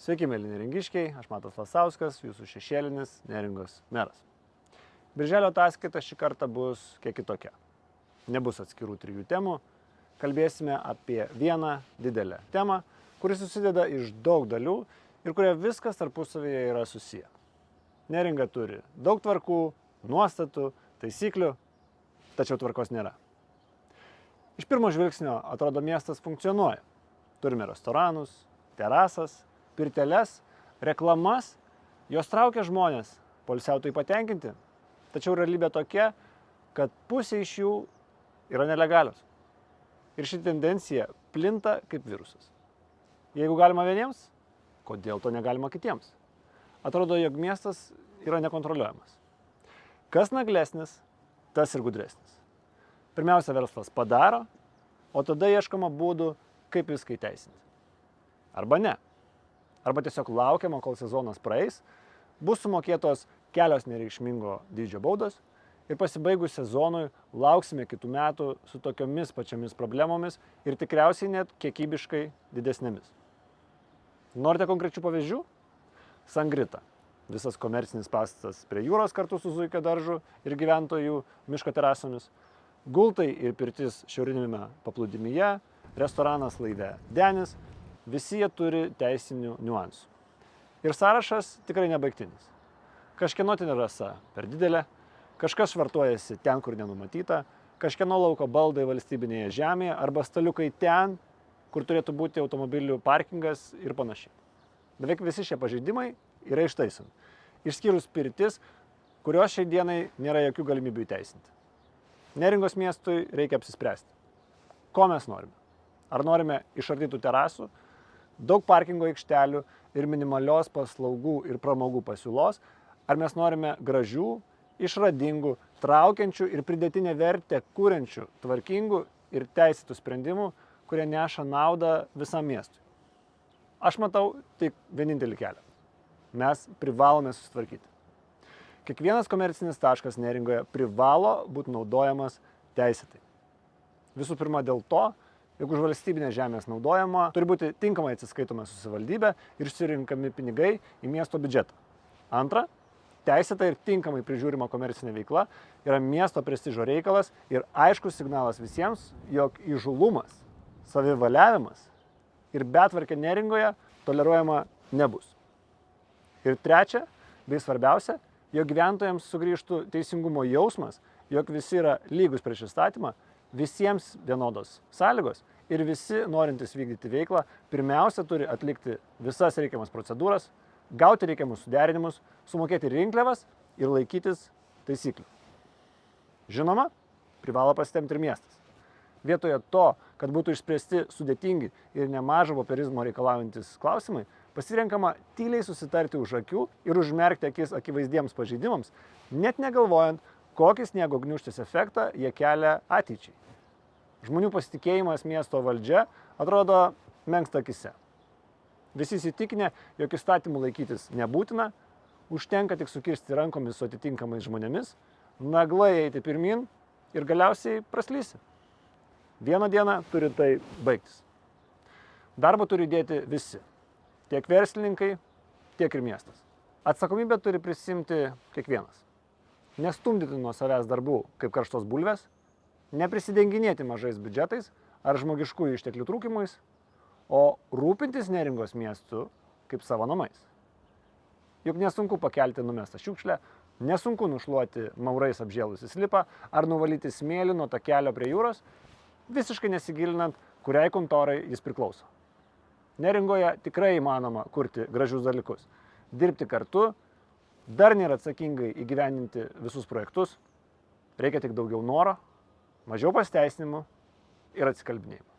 Sveiki, mėly neringiškiai, aš Matas Lasauskas, jūsų šešėlinis Neringos meras. Birželio ataskaita šį kartą bus kiek kitokia. Nebus atskirų 3 temų, kalbėsime apie vieną didelę temą, kuri susideda iš daug dalių ir kuria viskas tarpusavyje yra susiję. Neringa turi daug tvarkų, nuostatų, taisyklių, tačiau tvarkos nėra. Iš pirmo žvilgsnio atrodo miestas funkcionuoja. Turime restoranus, terasas, pirteles, reklamas, jos traukia žmonės, poilsiautojai patenkinti. Tačiau realybė tokia, kad pusė iš jų yra nelegalios. Ir ši tendencija plinta kaip virusas. Jeigu galima vieniems, kodėl to negalima kitiems? Atrodo, jog miestas yra nekontroliuojamas. Kas naglesnis, tas ir gudresnis. Pirmiausia, verslas padaro, o tada ieškoma būdų, kaip viską įteisinti. Arba ne. Arba tiesiog laukiama, kol sezonas praeis, bus sumokėtos kelios nereikšmingo dydžio baudos ir pasibaigus sezonui lauksime kitų metų su tokiomis pačiomis problemomis ir tikriausiai net kiekybiškai didesnėmis. Norite konkrečių pavyzdžių? Sangrita. Visas komercinis pastatas prie jūros kartu su zuikio daržu ir gyventojų miško terasomis. Gultai ir pirtis šiaurinėme paplūdimyje, restoranas laive Denis. Visi jie turi teisinių niuansų. Ir sąrašas tikrai nebaigtinis. Kažkieno ten rasa per didelė, kažkas švartuojasi ten, kur nenumatyta, kažkieno lauko baldai valstybinėje žemėje arba staliukai ten, kur turėtų būti automobilių parkingas ir panašiai. Beveik visi šie pažeidimai yra ištaisomi. Išskyrus pirtis, kurios šiai dienai nėra jokių galimybių įteisinti. Neringos miestui reikia apsispręsti. Ko mes norime? Ar norime išardytų terasų, daug parkingo aikštelių ir minimalios paslaugų ir pramogų pasiūlos, ar mes norime gražių, išradingų, traukiančių ir pridėtinę vertę kuriančių, tvarkingų ir teisėtų sprendimų, kurie neša naudą visam miestui. Aš matau tik vienintelį kelią. Mes privalome susitvarkyti. Kiekvienas komercinis taškas Neringoje privalo būti naudojamas teisėtai. Visų pirma dėl to, jog už valstybinę žemės naudojimą turi būti tinkamai atsiskaitoma su savivaldybė ir surinkami pinigai į miesto biudžetą. Antra, teisėta ir tinkamai prižiūrima komercinė veikla yra miesto prestižo reikalas ir aiškus signalas visiems, jog įžūlumas, savivaliavimas ir betvarkė Neringoje toleruojama nebus. Ir trečia, bei svarbiausia, jog gyventojams sugrįžtų teisingumo jausmas, jog visi yra lygus prieš įstatymą, visiems vienodos sąlygos ir visi norintys vykdyti veiklą pirmiausia turi atlikti visas reikiamas procedūras, gauti reikiamus suderinimus, sumokėti rinkliavas ir laikytis taisyklių. Žinoma, privalo pasitemti ir miestas. Vietoje to, kad būtų išspręsti sudėtingi ir nemažo popierizmo reikalaujantis klausimai, pasirenkama tyliai susitarti už akių ir užmerkti akis akivaizdiems pažeidimams, net negalvojant, kokį sniego gniūžtės efektą jie kelia ateičiai. Žmonių pasitikėjimas miesto valdžia atrodo menksta akise. Visi įsitikinę, jog įstatymų laikytis nebūtina, užtenka tik sukirsti rankomis su atitinkamais žmonėmis, naglai eiti pirmin ir galiausiai praslysi. Vieną dieną turi tai baigtis. Darbą turi dėti visi, tiek verslininkai, tiek ir miestas. Atsakomybę turi prisimti kiekvienas. Nestumdyti nuo savęs darbų kaip karštos bulvės, neprisidenginėti mažais biudžetais ar žmogiškųjų išteklių trūkimais, o rūpintis Neringos miestu kaip savo namais. Juk nesunku pakelti numestą šiukšlę, nesunku nušluoti maurais apžėlusi slipą ar nuvalyti smėlį nuo takelio prie jūros, visiškai nesigilinant, kuriai kontorai jis priklauso. Neringoje tikrai įmanoma kurti gražius dalykus, dirbti kartu, darniai ir atsakingai įgyvendinti visus projektus, reikia tik daugiau noro, mažiau pasiteisinimų ir atsikalbinėjimų.